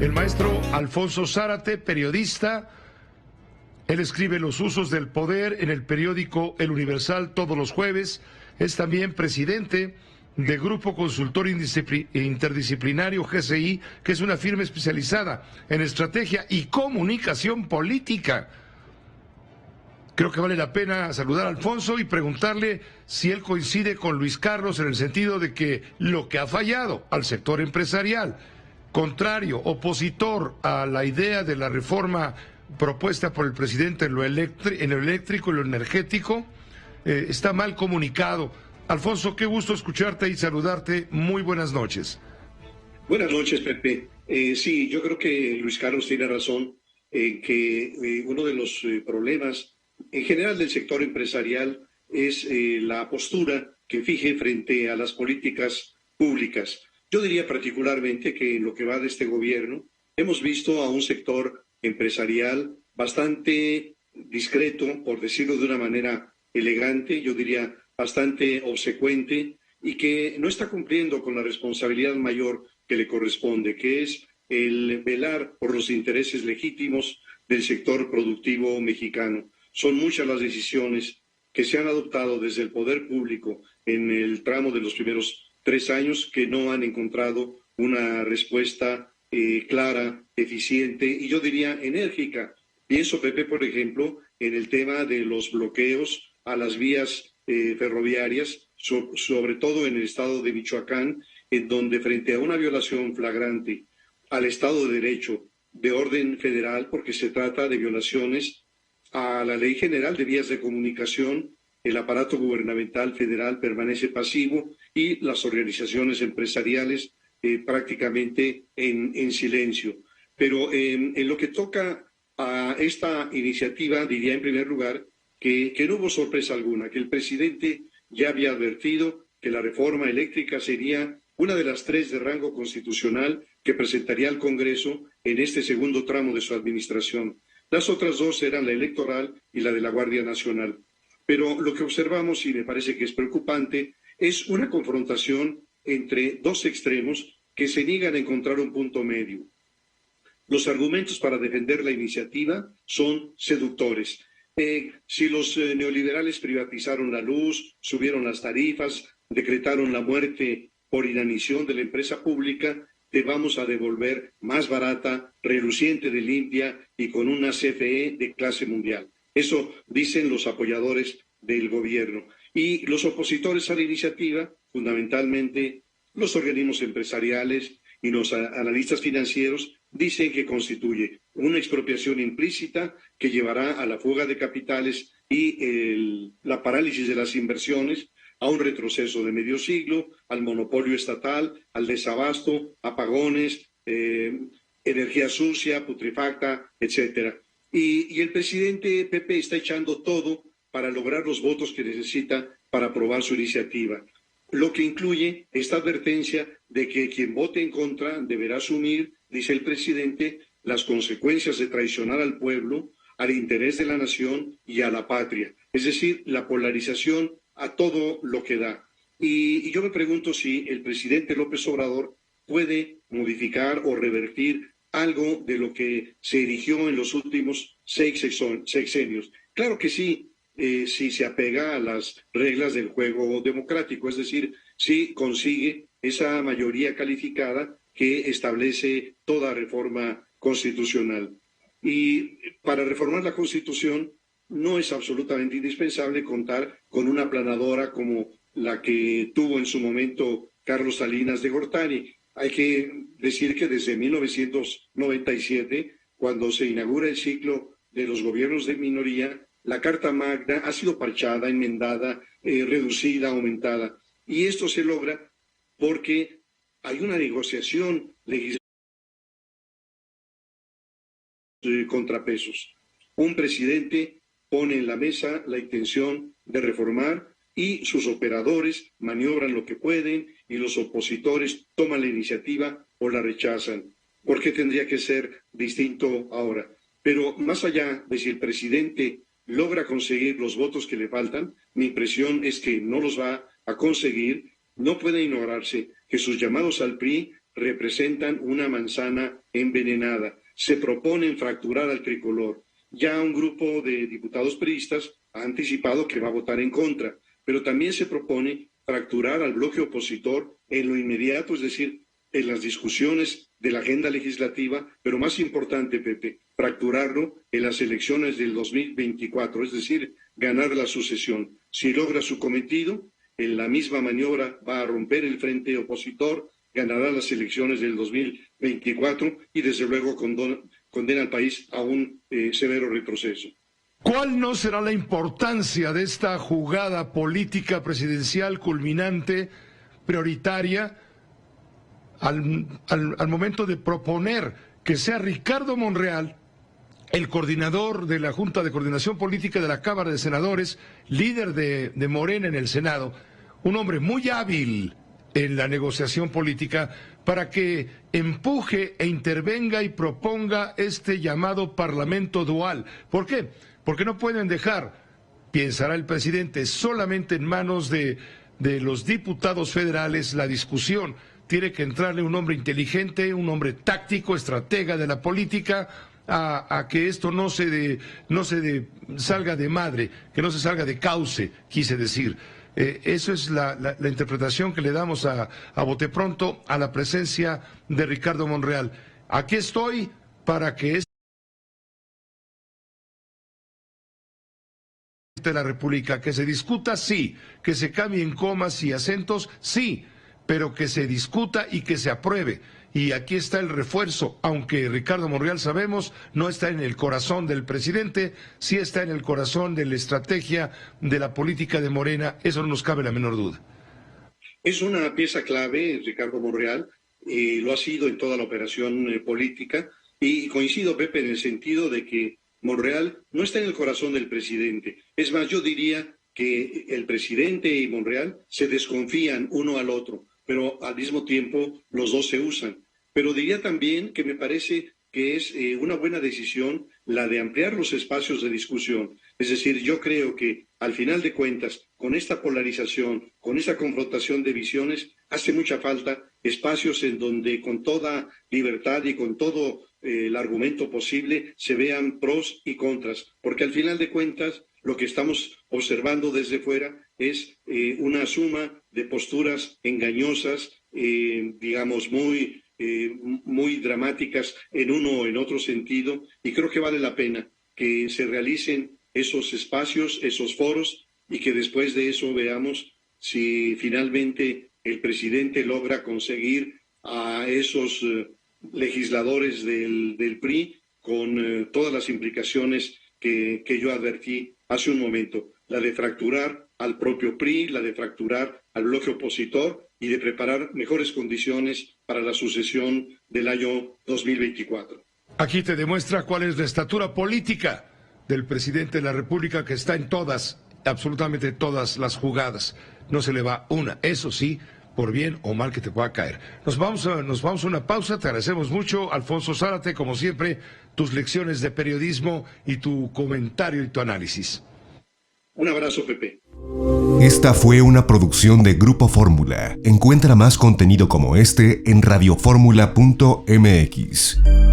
El maestro Alfonso Zárate, periodista. Él escribe Los usos del poder en el periódico El Universal todos los jueves. Es también presidente de Grupo Consultor Interdisciplinario GCI, que es una firma especializada en estrategia y comunicación política. Creo que vale la pena saludar a Alfonso y preguntarle si él coincide con Luis Carlos en el sentido de que lo que ha fallado al sector empresarial, contrario, opositor a la idea de la reforma propuesta por el presidente en lo eléctrico y lo energético, está mal comunicado. Alfonso, qué gusto escucharte y saludarte. Muy buenas noches. Buenas noches, Pepe. Sí, yo creo que Luis Carlos tiene razón en que uno de los problemas en general del sector empresarial es la postura que fije frente a las políticas públicas. Yo diría particularmente que en lo que va de este gobierno hemos visto a un sector empresarial bastante discreto, por decirlo de una manera elegante, yo diría bastante obsecuente, y que no está cumpliendo con la responsabilidad mayor que le corresponde, que es el velar por los intereses legítimos del sector productivo mexicano. Son muchas las decisiones que se han adoptado desde el poder público en el tramo de los primeros 3 años que no han encontrado una respuesta clara, eficiente y yo diría enérgica. Pienso, Pepe, por ejemplo, en el tema de los bloqueos a las vías ferroviarias, sobre todo en el estado de Michoacán, en donde frente a una violación flagrante al Estado de Derecho de orden federal, porque se trata de violaciones a la Ley General de Vías de Comunicación, el aparato gubernamental federal permanece pasivo y las organizaciones empresariales prácticamente en silencio. Pero en lo que toca a esta iniciativa, diría en primer lugar que no hubo sorpresa alguna, que el presidente ya había advertido que la reforma eléctrica sería una de las 3 de rango constitucional que presentaría al Congreso en este segundo tramo de su administración. Las otras 2 eran la electoral y la de la Guardia Nacional. Pero lo que observamos, y me parece que es preocupante, es una confrontación entre 2 extremos que se niegan a encontrar un punto medio. Los argumentos para defender la iniciativa son seductores. Si los neoliberales privatizaron la luz, subieron las tarifas, decretaron la muerte por inanición de la empresa pública, te vamos a devolver más barata, reluciente de limpia y con una CFE de clase mundial. Eso dicen los apoyadores del gobierno. Y los opositores a la iniciativa, fundamentalmente los organismos empresariales y los analistas financieros, dicen que constituye una expropiación implícita que llevará a la fuga de capitales y la parálisis de las inversiones, a un retroceso de medio siglo, al monopolio estatal, al desabasto, apagones, energía sucia, putrefacta, etcétera. Y el presidente Pepe está echando todo para lograr los votos que necesita para aprobar su iniciativa, lo que incluye esta advertencia de que quien vote en contra deberá asumir, dice el presidente, las consecuencias de traicionar al pueblo, al interés de la nación y a la patria. Es decir, la polarización a todo lo que da. Y yo me pregunto si el presidente López Obrador puede modificar o revertir algo de lo que se erigió en los últimos 6 sexenios. Claro que sí, si se apega a las reglas del juego democrático, es decir, si consigue esa mayoría calificada que establece toda reforma constitucional. Y para reformar la Constitución no es absolutamente indispensable contar con una aplanadora como la que tuvo en su momento Carlos Salinas de Gortari. Hay que decir que desde 1997, cuando se inaugura el ciclo de los gobiernos de minoría, la Carta Magna ha sido parchada, enmendada, reducida, aumentada. Y esto se logra porque hay una negociación legislativa de contrapesos. Un presidente pone en la mesa la intención de reformar y sus operadores maniobran lo que pueden y los opositores toman la iniciativa o la rechazan. ¿Por qué tendría que ser distinto ahora? Pero más allá de si el presidente logra conseguir los votos que le faltan, mi impresión es que no los va a conseguir. No puede ignorarse que sus llamados al PRI representan una manzana envenenada. Se proponen fracturar al tricolor. Ya un grupo de diputados priistas ha anticipado que va a votar en contra, pero también se propone fracturar al bloque opositor en lo inmediato, es decir, en las discusiones de la agenda legislativa, pero más importante, Pepe, fracturarlo en las elecciones del 2024, es decir, ganar la sucesión. Si logra su cometido, en la misma maniobra va a romper el frente opositor, ganará las elecciones del 2024 y desde luego condena al país a un severo retroceso. ¿Cuál no será la importancia de esta jugada política presidencial culminante, prioritaria, al momento de proponer que sea Ricardo Monreal, el coordinador de la Junta de Coordinación Política de la Cámara de Senadores, líder de Morena en el Senado, un hombre muy hábil en la negociación política, para que empuje e intervenga y proponga este llamado parlamento dual? ¿Por qué? Porque no pueden dejar, pensará el presidente, solamente en manos de los diputados federales la discusión. Tiene que entrarle un hombre inteligente, un hombre táctico, estratega de la política, a que esto no se salga de madre, que no se salga de cauce, quise decir. Eso es la interpretación que le damos a bote pronto a la presencia de Ricardo Monreal. Aquí estoy para que de la República, que se discuta, sí, que se cambien comas y acentos, sí, pero que se discuta y que se apruebe. Y aquí está el refuerzo, aunque Ricardo Monreal, sabemos, no está en el corazón del presidente, sí está en el corazón de la estrategia de la política de Morena, eso no nos cabe la menor duda. Es una pieza clave, Ricardo Monreal, lo ha sido en toda la operación política, y coincido, Pepe, en el sentido de que Monreal no está en el corazón del presidente. Es más, yo diría que el presidente y Monreal se desconfían uno al otro, pero al mismo tiempo los dos se usan. Pero diría también que me parece que es una buena decisión la de ampliar los espacios de discusión. Es decir, yo creo que al final de cuentas, con esta polarización, con esta confrontación de visiones, hace mucha falta espacios en donde con toda libertad y con todo el argumento posible se vean pros y contras, porque al final de cuentas lo que estamos observando desde fuera es una suma de posturas engañosas, digamos muy dramáticas en uno o en otro sentido, y creo que vale la pena que se realicen esos espacios, esos foros, y que después de eso veamos si finalmente el presidente logra conseguir a esos legisladores del PRI con todas las implicaciones que yo advertí hace un momento, la de fracturar al propio PRI, la de fracturar al bloque opositor y de preparar mejores condiciones para la sucesión del año 2024. Aquí te demuestra cuál es la estatura política del presidente de la República, que está en todas, absolutamente todas las jugadas. No se le va una, eso sí, por bien o mal que te pueda caer. Nos vamos a una pausa, te agradecemos mucho, Alfonso Zárate, como siempre, tus lecciones de periodismo y tu comentario y tu análisis. Un abrazo, Pepe. Esta fue una producción de Grupo Fórmula. Encuentra más contenido como este en radioformula.mx.